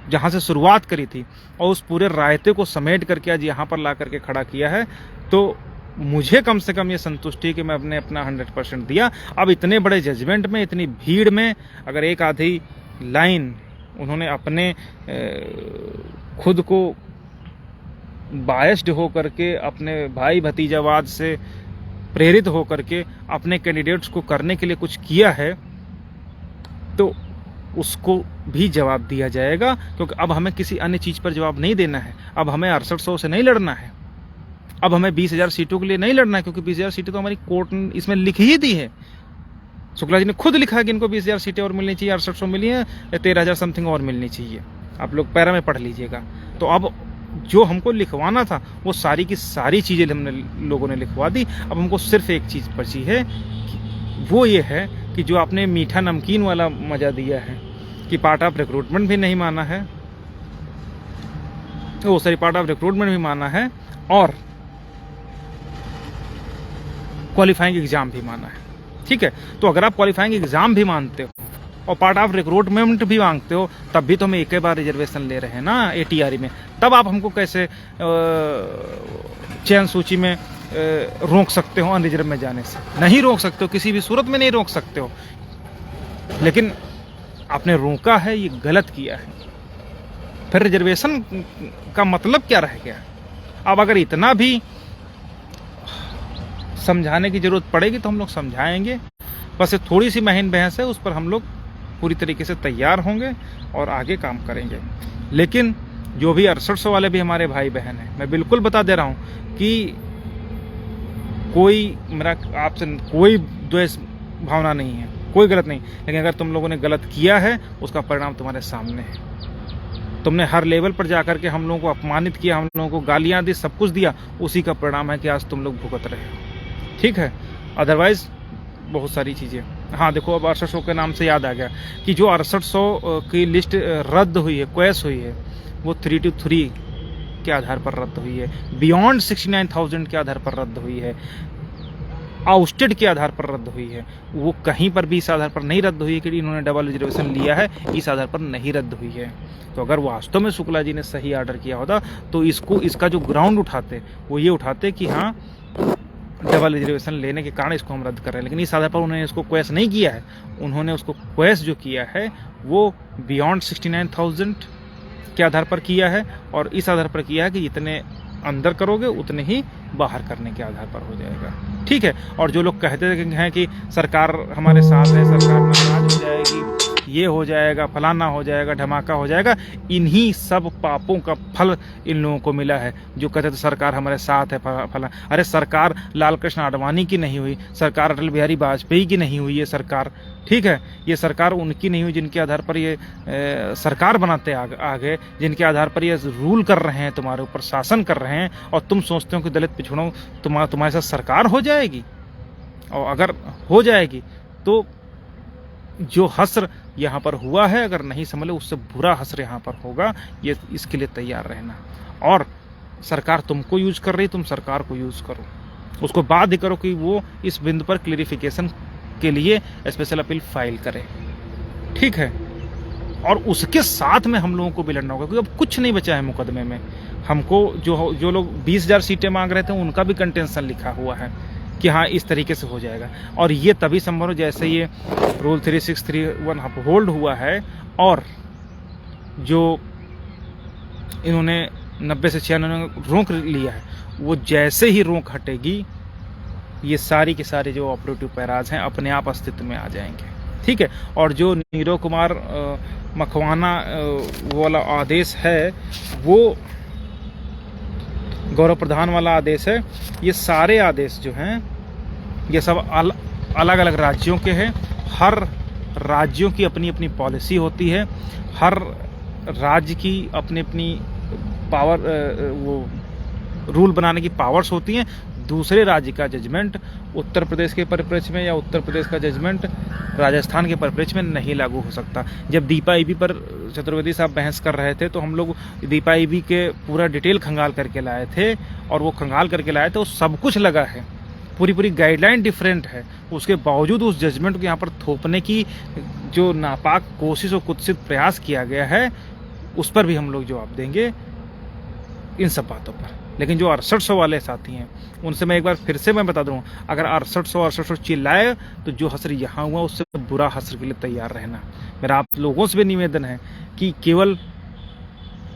जहाँ से शुरुआत करी थी और उस पूरे रायते को समेट करके आज यहाँ पर ला करके खड़ा किया है, तो मुझे कम से कम ये संतुष्टि कि मैं अपना 100% दिया। अब इतने बड़े जजमेंट में, इतनी भीड़ में अगर एक आधी लाइन उन्होंने अपने खुद को बायस्ड हो करके, अपने भाई भतीजावाद से प्रेरित हो करके अपने कैंडिडेट्स को करने के लिए कुछ किया है, तो उसको भी जवाब दिया जाएगा, क्योंकि अब हमें किसी अन्य चीज़ पर जवाब नहीं देना है। अब हमें 6800 से नहीं लड़ना है, अब हमें 20,000 सीटों के लिए नहीं लड़ना है, क्योंकि 20,000 सीटें तो हमारी कोर्ट ने इसमें लिख ही दी है। शुक्ला जी ने खुद लिखा है कि इनको 20,000 सीटें और मिलनी चाहिए, 6800 मिली है या 13,000 समथिंग और मिलनी चाहिए। आप लोग पैरा में पढ़ लीजिएगा। तो अब जो हमको लिखवाना था वो सारी की सारी चीज़ें हमने लोगों ने लिखवा दी। अब हमको सिर्फ एक चीज़ बची है, वो ये है कि जो आपने मीठा नमकीन वाला मजा दिया है कि पार्ट ऑफ रिक्रूटमेंट भी नहीं माना है, वो सारी पार्ट ऑफ रिक्रूटमेंट भी माना है और क्वालिफाइंग एग्जाम भी माना है, ठीक है। तो अगर आप क्वालिफाइंग एग्जाम भी मानते हो और पार्ट ऑफ रिक्रूटमेंट भी मांगते हो, तब भी तो हम एक ही बार रिजर्वेशन ले रहे हैं ना ATRE में, तब आप हमको कैसे चयन सूची में रोक सकते हो अनरिजर्व में जाने से? नहीं रोक सकते हो, किसी भी सूरत में नहीं रोक सकते हो। लेकिन आपने रोका है, ये गलत किया है। फिर रिजर्वेशन का मतलब क्या रह गया? अब अगर इतना भी समझाने की जरूरत पड़ेगी तो हम लोग समझाएंगे। बस ये थोड़ी सी महीन बहस है, उस पर हम लोग पूरी तरीके से तैयार होंगे और आगे काम करेंगे। लेकिन जो भी 6800 वाले भी हमारे भाई बहन हैं, मैं बिल्कुल बता दे रहा हूं कि कोई मेरा आपसे कोई द्वेष भावना नहीं है, कोई गलत नहीं, लेकिन अगर तुम लोगों ने गलत किया है उसका परिणाम तुम्हारे सामने है। तुमने हर लेवल पर जाकर के हम लोगों को अपमानित किया, हम लोगों को गालियां दी, सब कुछ दिया, उसी का परिणाम है कि आज तुम लोग भुगत रहे हो, ठीक है। अदरवाइज बहुत सारी चीज़ें, हाँ देखो अब 6800 के नाम से याद आ गया कि जो 6800 की लिस्ट रद्द हुई है, क्वेश हुई है, वो 323 के आधार पर रद्द हुई है, बियॉन्ड 69,000 के आधार पर रद्द हुई है, आउस्टेड के आधार पर रद्द हुई है। वो कहीं पर भी इस आधार पर नहीं रद्द हुई है कि इन्होंने डबल रिजर्वेशन लिया है, इस आधार पर नहीं रद्द हुई है। तो अगर वास्तव में शुक्ला जी ने सही ऑर्डर किया होता तो इसका जो ग्राउंड उठाते वो ये उठाते कि हाँ डबल रिजर्वेशन लेने के कारण इसको हम रद्द कर रहे हैं, लेकिन इस आधार पर उन्होंने इसको क्वेश नहीं किया है। उन्होंने उसको क्वेश जो किया है वो बियॉन्ड 69,000 के आधार पर किया है, और इस आधार पर किया है कि जितने अंदर करोगे उतने ही बाहर करने के आधार पर हो जाएगा, ठीक है। और जो लोग कहते हैं कि सरकार हमारे साथ है, सरकार नाराज हो जाएगी, ये हो जाएगा, फलाना हो जाएगा, धमाका हो जाएगा, इन्हीं सब पापों का फल इन लोगों को मिला है जो कहते थे सरकार हमारे साथ है फला। अरे सरकार लाल कृष्ण आडवाणी की नहीं हुई, सरकार अटल बिहारी वाजपेयी की नहीं हुई, ये सरकार, ठीक है, ये सरकार उनकी नहीं हुई जिनके आधार पर ये सरकार बनाते आ गए, जिनके आधार पर ये रूल कर रहे हैं, तुम्हारे ऊपर शासन कर रहे हैं, और तुम सोचते हो कि दलित पिछड़ों तुम्हारे साथ सरकार हो जाएगी। और अगर हो जाएगी तो जो हस्र यहाँ पर हुआ है, अगर नहीं समझ लो, उससे बुरा हस्र यहाँ पर होगा। ये इसके लिए तैयार रहना। और सरकार तुमको यूज कर रही, तुम सरकार को यूज करो, उसको बाध्य करो कि वो इस बिंदु पर क्लियरिफिकेशन के लिए स्पेशल अपील फाइल करे, ठीक है। और उसके साथ में हम लोगों को भी लड़ना होगा, क्योंकि अब कुछ नहीं बचा है मुकदमे में। हमको जो लोग 20,000 सीटें मांग रहे थे उनका भी कंटेंशन लिखा हुआ है कि हाँ इस तरीके से हो जाएगा। और ये तभी संभव हो जैसे ये रूल 3631 होल्ड हुआ है और जो इन्होंने 90 से 96 रोक लिया है, वो जैसे ही रोक हटेगी ये सारी के सारे जो ऑपरेटिव पैराज हैं अपने आप अस्तित्व में आ जाएंगे। ठीक है। और जो नीरव कुमार मकवाना वो वाला आदेश है, वो गौरव प्रधान वाला आदेश है, ये सारे आदेश जो हैं ये सब अलग अलग राज्यों के हैं। हर राज्यों की अपनी अपनी पॉलिसी होती है, हर राज्य की अपनी अपनी पावर वो रूल बनाने की पावर्स होती हैं। दूसरे राज्य का जजमेंट उत्तर प्रदेश के परिप्रेक्ष्य में या उत्तर प्रदेश का जजमेंट राजस्थान के परिप्रेक्ष्य में नहीं लागू हो सकता। जब दीपा ईबी पर चतुर्वेदी साहब बहस कर रहे थे तो हम लोग दीपा ईबी के पूरा डिटेल खंगाल करके लाए थे, और वो खंगाल करके लाए थे, वो सब कुछ लगा है, पूरी गाइडलाइन डिफरेंट है। उसके बावजूद उस जजमेंट को यहाँ पर थोपने की जो नापाक कोशिश और कुत्सित प्रयास किया गया है, उस पर भी हम लोग जवाब देंगे इन सब बातों पर। लेकिन जो 6800 वाले साथी हैं उनसे मैं एक बार फिर से मैं बता दूं, अगर 6800 चिल्लाए तो जो हसर यहाँ हुआ उससे बुरा हसर के लिए तैयार रहना। मेरा आप लोगों से भी निवेदन है कि केवल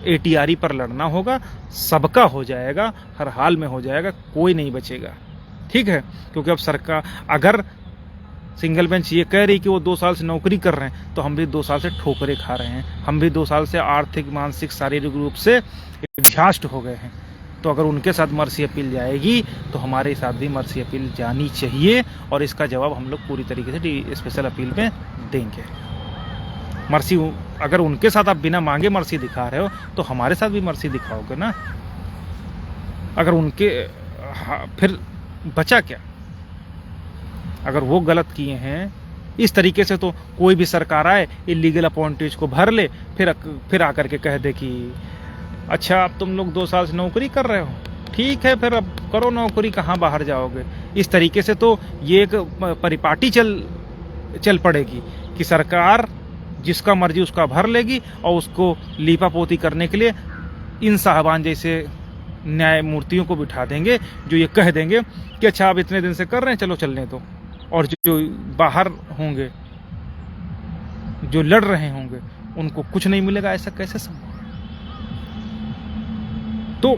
ATRE पर लड़ना होगा, सबका हो जाएगा, हर हाल में हो जाएगा, कोई नहीं बचेगा। ठीक है। क्योंकि अब सरकार अगर सिंगल बेंच ये कह रही कि वो 2 साल से नौकरी कर रहे हैं, तो हम भी 2 साल से ठोकरें खा रहे हैं, हम भी 2 साल से आर्थिक, मानसिक, शारीरिक रूप से एग्जॉस्ट हो गए हैं। तो अगर उनके साथ मर्सी अपील जाएगी तो हमारे साथ भी मर्सी अपील जानी चाहिए, और इसका जवाब हम लोग पूरी तरीके से स्पेशल अपील में देंगे। मर्सी अगर उनके साथ आप बिना मांगे मर्सी दिखा रहे हो तो हमारे साथ भी मर्सी दिखाओगे ना। अगर उनके फिर बचा क्या? अगर वो गलत किए हैं इस तरीके से, तो कोई भी सरकार आए इलीगल अपॉइंटीज को भर ले, फिर आकर के कह दे कि अच्छा अब तुम लोग 2 साल से नौकरी कर रहे हो, ठीक है फिर अब करो नौकरी, कहाँ बाहर जाओगे। इस तरीके से तो ये एक परिपाटी चल पड़ेगी कि सरकार जिसका मर्जी उसका भर लेगी, और उसको लीपा पोती करने के लिए इन साहबान जैसे न्यायमूर्तियों को बिठा देंगे जो ये कह देंगे कि अच्छा आप इतने दिन से कर रहे हैं, चलो चलने दो। और जो बाहर होंगे, जो लड़ रहे होंगे, उनको कुछ नहीं मिलेगा। ऐसा कैसे संभव? तो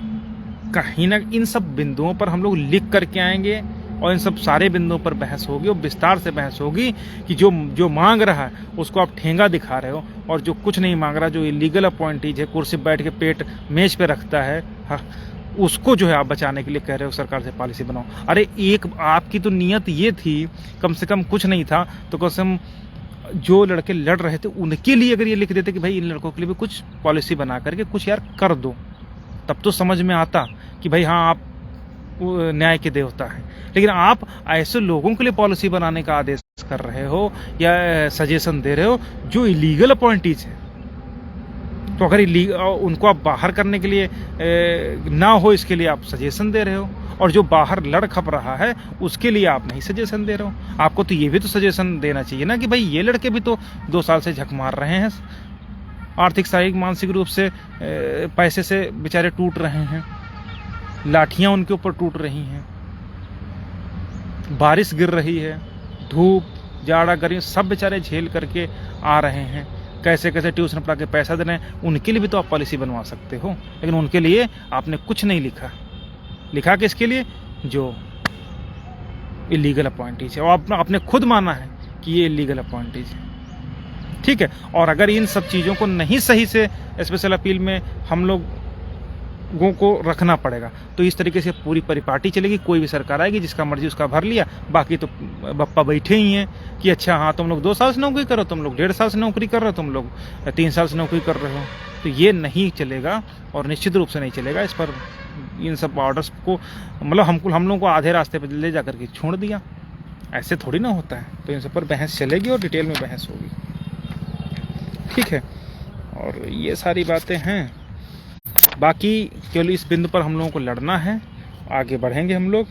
कहीं ना इन सब बिंदुओं पर हम लोग लिख करके आएंगे, और इन सब सारे बिंदुओं पर बहस होगी, और विस्तार से बहस होगी कि जो मांग रहा है उसको आप ठेंगा दिखा रहे हो, और जो कुछ नहीं मांग रहा, जो इलीगल अपॉइंटीज है, कुर्सी बैठ के पेट मेज पे रखता है, हाँ, उसको जो है आप बचाने के लिए कह रहे हो सरकार से पॉलिसी बनाओ। अरे एक आपकी तो नियत ये थी, कम से कम कुछ नहीं था तो कम से कम जो लड़के लड़ रहे थे उनके लिए अगर ये लिख देते कि भाई इन लड़कों के लिए भी कुछ पॉलिसी बना करके कुछ यार कर दो, तब तो समझ में आता कि भाई हाँ आप न्याय के देवता हैं। लेकिन आप ऐसे लोगों के लिए पॉलिसी बनाने का आदेश कर रहे हो या सजेशन दे रहे हो जो इलीगल अपॉइंटीज है। तो अगर उनको आप बाहर करने के लिए ना हो, इसके लिए आप सजेशन दे रहे हो, और जो बाहर लड़ खप रहा है उसके लिए आप नहीं सजेशन दे रहे हो। आपको तो ये भी तो सजेशन देना चाहिए ना कि भाई ये लड़के भी तो 2 साल से झक मार रहे हैं, आर्थिक, शारीरिक, मानसिक रूप से पैसे से बेचारे टूट रहे हैं, लाठियां उनके ऊपर टूट रही हैं, बारिश गिर रही है, धूप, जाड़ा, गर्मी सब बेचारे झेल करके आ रहे हैं, कैसे कैसे ट्यूशन पढ़ा के पैसा दे रहे हैं। उनके लिए भी तो आप पॉलिसी बनवा सकते हो, लेकिन उनके लिए आपने कुछ नहीं लिखा। लिखा किसके लिए? जो इलीगल अपॉइंटीज है, और आपने खुद माना है कि ये इलीगल अपॉइंटीज है। ठीक है। और अगर इन सब चीज़ों को नहीं सही से स्पेशल अपील में हम लोगों को रखना पड़ेगा, तो इस तरीके से पूरी परिपाटी चलेगी। कोई भी सरकार आएगी जिसका मर्जी उसका भर लिया, बाकी तो बप्पा बैठे ही हैं कि अच्छा हाँ तुम लोग 2 साल से नौकरी करो, तुम लोग 1.5 साल से नौकरी कर रहे हो, तुम लोग 3 साल से नौकरी कर रहे हो। तो ये नहीं चलेगा, और निश्चित रूप से नहीं चलेगा। इस पर इन सब ऑर्डर्स को मतलब हम लोगों को आधे रास्ते पर ले जा करके छोड़ दिया, ऐसे थोड़ी ना होता है। तो इन सब पर बहस चलेगी और डिटेल में बहस होगी। ठीक है। और ये सारी बातें हैं। बाकी केवल इस बिंदु पर हम लोगों को लड़ना है, आगे बढ़ेंगे हम लोग।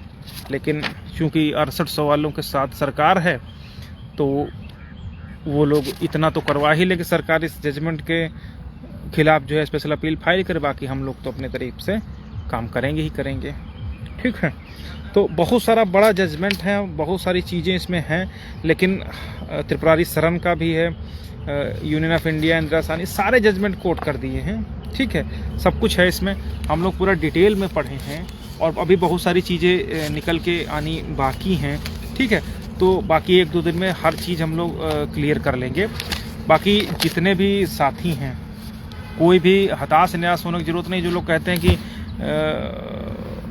लेकिन चूंकि 6800 वालों के साथ सरकार है, तो वो लोग इतना तो करवा ही ले कि सरकार इस जजमेंट खिलाफ जो है स्पेशल अपील फाइल करे। बाकी हम लोग तो अपने तरीके से काम करेंगे ही करेंगे, ठीक है। तो बहुत सारा बड़ा जजमेंट है, बहुत सारी चीज़ें इसमें हैं, लेकिन त्रिपुरारी शरण का भी है, यूनियन ऑफ इंडिया, इंदिरा सानी, सारे जजमेंट कोट कर दिए हैं, ठीक है। सब कुछ है इसमें, हम लोग पूरा डिटेल में पढ़े हैं और अभी बहुत सारी चीज़ें निकल के आनी बाकी हैं, ठीक है। तो बाकी 1-2 दिन में हर चीज़ हम लोग क्लियर कर लेंगे। बाकी जितने भी साथी हैं, कोई भी हताश निराश होने की ज़रूरत नहीं। जो लोग कहते हैं कि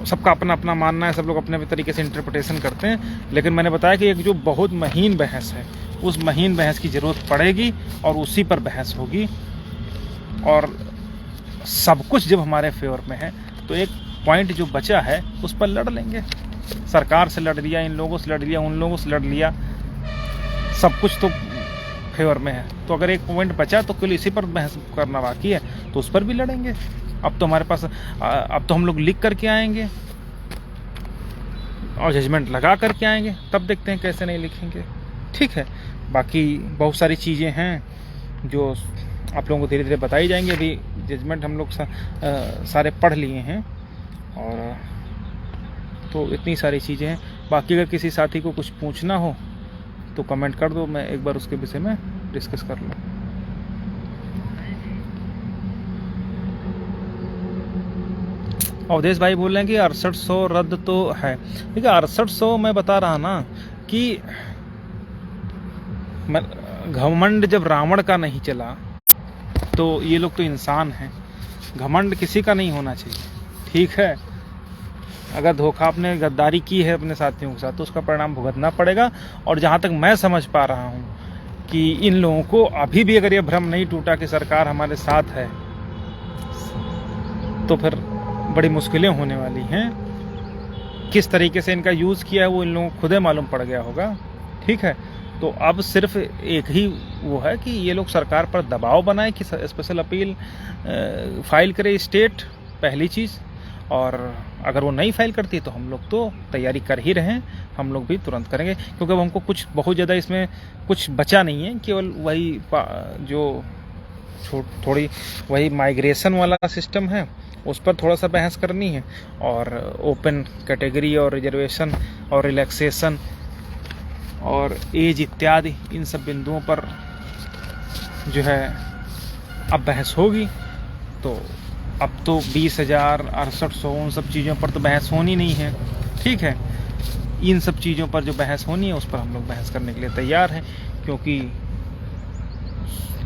सबका अपना अपना मानना है, सब लोग अपने अपने तरीके से इंटरप्रिटेशन करते हैं, लेकिन मैंने बताया कि एक जो बहुत महीन बहस है, उस महीन बहस की ज़रूरत पड़ेगी और उसी पर बहस होगी। और सब कुछ जब हमारे फेवर में है तो एक पॉइंट जो बचा है उस पर लड़ लेंगे। सरकार से लड़ लिया, इन लोगों से लड़ लिया, उन लोगों से लड़ लिया, सब कुछ तो फेवर में है। तो अगर एक पॉइंट बचा तो केवल इसी पर बहस करना बाकी है, तो उस पर भी लड़ेंगे। अब तो हमारे पास, अब तो हम लोग लिख करके आएंगे और जजमेंट लगा करके आएंगे, तब देखते हैं कैसे नहीं लिखेंगे, ठीक है। बाकी बहुत सारी चीज़ें हैं जो आप लोगों को धीरे धीरे बताई जाएंगी। अभी जजमेंट हम लोग सारे पढ़ लिए हैं, और तो इतनी सारी चीज़ें हैं। बाकी अगर किसी साथी को कुछ पूछना हो तो कमेंट कर दो, मैं एक बार उसके विषय में डिस्कस कर लूँ। अवधेश भाई बोल रहे हैं कि 6800 रद्द तो है। देखिए 6800 मैं बता रहा ना कि घमंड जब रावण का नहीं चला तो ये लोग तो इंसान हैं, घमंड किसी का नहीं होना चाहिए, ठीक है। अगर धोखा आपने गद्दारी की है अपने साथियों के साथ तो उसका परिणाम भुगतना पड़ेगा। और जहाँ तक मैं समझ पा रहा हूँ कि इन लोगों को अभी भी अगर ये भ्रम नहीं टूटा कि सरकार हमारे साथ है, तो फिर बड़ी मुश्किलें होने वाली हैं। किस तरीके से इनका यूज़ किया है वो इन लोगों को खुद ही मालूम पड़ गया होगा, ठीक है। तो अब सिर्फ एक ही वो है कि ये लोग सरकार पर दबाव बनाए कि स्पेशल अपील फाइल करे स्टेट, पहली चीज़। और अगर वो नहीं फाइल करती तो हम लोग तो तैयारी कर ही रहे हैं, हम लोग भी तुरंत करेंगे, क्योंकि अब हमको कुछ बहुत ज़्यादा इसमें कुछ बचा नहीं है। केवल वही जो थोड़ी वही माइग्रेशन वाला सिस्टम है उस पर थोड़ा सा बहस करनी है, और ओपन कैटेगरी और रिजर्वेशन और रिलैक्सेशन और एज इत्यादि, इन सब बिंदुओं पर जो है अब बहस होगी। तो अब तो 20,000, 6800 उन सब चीज़ों पर तो बहस होनी नहीं है, ठीक है। इन सब चीज़ों पर जो बहस होनी है उस पर हम लोग बहस करने के लिए तैयार हैं, क्योंकि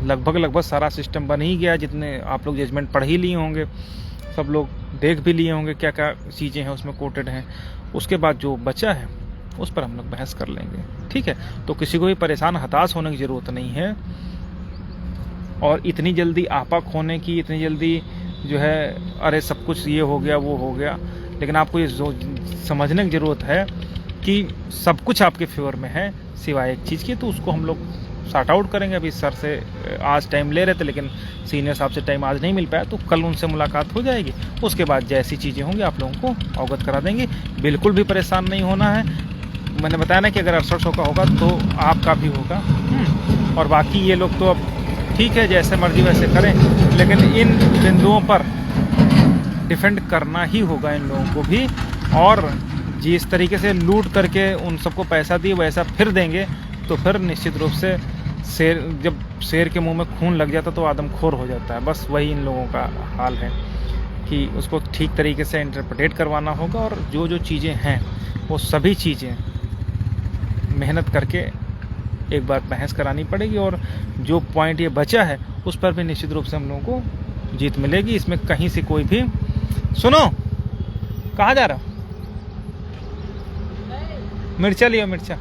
लगभग सारा सिस्टम बन ही गया। जितने आप लोग जजमेंट पढ़ ही लिए होंगे, सब लोग देख भी लिए होंगे क्या क्या चीज़ें हैं उसमें कोटेड हैं। उसके बाद जो बचा है उस पर हम लोग बहस कर लेंगे, ठीक है। तो किसी को भी परेशान हताश होने की ज़रूरत नहीं है, और इतनी जल्दी आपा खोने की, इतनी जल्दी जो है अरे सब कुछ ये हो गया वो हो गया। लेकिन आपको ये समझने की ज़रूरत है कि सब कुछ आपके फेवर में है सिवाय एक चीज़ की, तो उसको हम लोग सॉर्ट आउट करेंगे। अभी सर से आज टाइम ले रहे थे, लेकिन सीनियर साहब से टाइम आज नहीं मिल पाया, तो कल उनसे मुलाकात हो जाएगी। उसके बाद जैसी चीज़ें होंगी आप लोगों को अवगत करा देंगे। बिल्कुल भी परेशान नहीं होना है। मैंने बताया ना कि अगर 6800 का होगा तो आपका भी होगा। और बाकी ये लोग तो अब ठीक है, जैसे मर्जी वैसे करें, लेकिन इन बिंदुओं पर डिफेंड करना ही होगा इन लोगों को भी। और जिस तरीके से लूट करके उन सबको पैसा दिए वैसा फिर देंगे तो फिर निश्चित रूप से जब शेर के मुंह में खून लग जाता तो आदमखोर हो जाता है। बस वही इन लोगों का हाल है कि उसको ठीक तरीके से इंटरप्रेट करवाना होगा, और जो जो चीज़ें हैं वो सभी चीज़ें मेहनत करके एक बार बहस करानी पड़ेगी। और जो पॉइंट ये बचा है उस पर भी निश्चित रूप से हम लोगों को जीत मिलेगी। इसमें कहीं से कोई भी, सुनो कहाँ जा रहा हो? मिर्चा लियो, मिर्चा।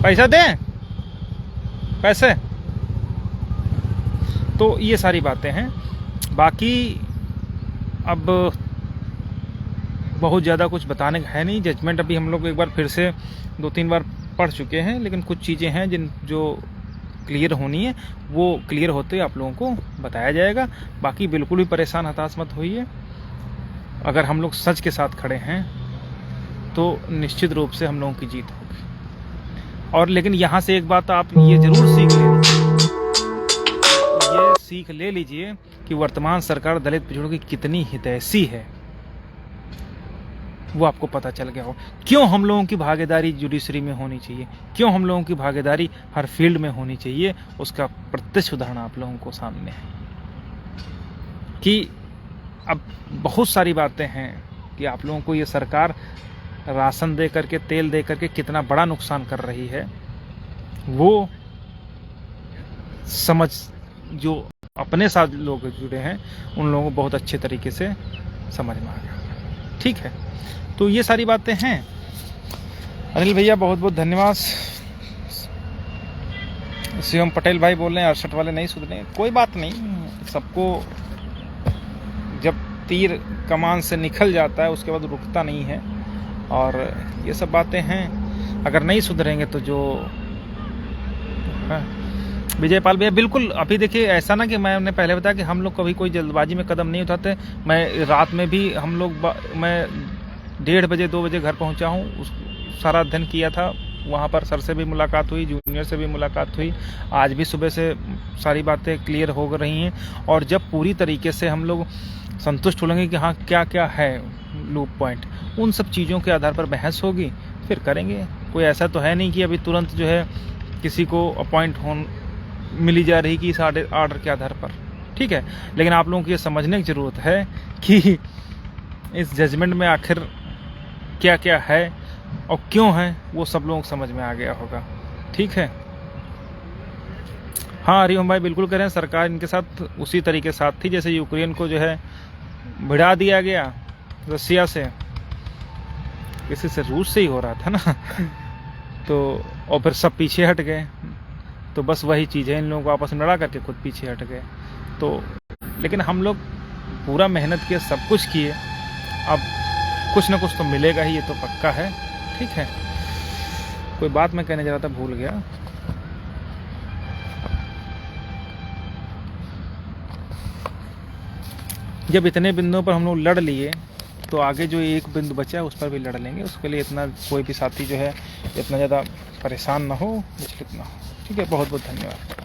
पैसा दें, पैसे। तो ये सारी बातें हैं। बाकी अब बहुत ज़्यादा कुछ बताने का है नहीं। जजमेंट अभी हम लोग एक बार फिर से 2-3 बार पढ़ चुके हैं, लेकिन कुछ चीज़ें हैं जो क्लियर होनी है, वो क्लियर होते आप लोगों को बताया जाएगा। बाकी बिल्कुल भी परेशान हताश मत होइए। अगर हम लोग सच के साथ खड़े हैं तो निश्चित रूप से हम लोगों की जीत होगी। और लेकिन यहाँ से एक बात आप ये जरूर सीख लीजिए, ये सीख ले लीजिए कि वर्तमान सरकार दलित पिछड़ों की कितनी हितैषी है, वो आपको पता चल गया हो। क्यों हम लोगों की भागीदारी जुडिशरी में होनी चाहिए, क्यों हम लोगों की भागीदारी हर फील्ड में होनी चाहिए, उसका प्रत्यक्ष उदाहरण आप लोगों को सामने है। कि अब बहुत सारी बातें हैं कि आप लोगों को ये सरकार राशन दे करके, तेल दे करके कितना बड़ा नुकसान कर रही है, वो समझ जो अपने साथ लोग जुड़े हैं उन लोगों को बहुत अच्छे तरीके से समझ में आ गया। ठीक है, तो ये सारी बातें हैं। अनिल भैया बहुत बहुत धन्यवाद। शिवम पटेल भाई बोल रहे हैं 68 वाले नहीं सुधरे। कोई बात नहीं, सबको जब तीर कमान से निकल जाता है उसके बाद रुकता नहीं है, और ये सब बातें हैं। अगर नहीं सुधरेंगे तो जो विजयपाल भैया बिल्कुल, अभी देखिए ऐसा ना कि मैंने पहले बताया कि हम लोग कभी कोई जल्दबाजी में कदम नहीं उठाते। मैं रात में भी हम लोग मैं 1:30 बजे 2 बजे घर पहुंचा हूं, उस सारा अध्ययन किया था। वहां पर सर से भी मुलाकात हुई, जूनियर से भी मुलाकात हुई, आज भी सुबह से सारी बातें क्लियर हो रही हैं। और जब पूरी तरीके से हम लोग संतुष्ट हो लेंगे कि हाँ क्या क्या है लूप पॉइंट, उन सब चीज़ों के आधार पर बहस होगी, फिर करेंगे। कोई ऐसा तो है नहीं कि अभी तुरंत जो है किसी को अपॉइंट मिली जा रही कि इस आर्डर के आधार पर। ठीक है, लेकिन आप लोगों को ये समझने की ज़रूरत है कि इस जजमेंट में आखिर क्या क्या है और क्यों है, वो सब लोगों को समझ में आ गया होगा। ठीक है, हाँ हरिओम भाई बिल्कुल कह रहे हैं, सरकार इनके साथ उसी तरीके से साथ थी जैसे यूक्रेन को जो है भिड़ा दिया गया रसिया से, किसी से रूस से ही हो रहा था ना तो और फिर सब पीछे हट गए। तो बस वही चीज़ है, इन लोगों को आपस में लड़ा करके खुद पीछे हट गए। तो लेकिन हम लोग पूरा मेहनत किए, सब कुछ किए, अब कुछ ना कुछ तो मिलेगा ही, ये तो पक्का है। ठीक है, कोई बात मैं कहने जा रहा था भूल गया। जब इतने बिंदुओं पर हम लोग लड़ लिए तो आगे जो एक बिंदु बचा है उस पर भी लड़ लेंगे। उसके लिए इतना कोई भी साथी जो है इतना ज़्यादा परेशान ना हो, विचलित ना हो। ठीक है, बहुत बहुत धन्यवाद।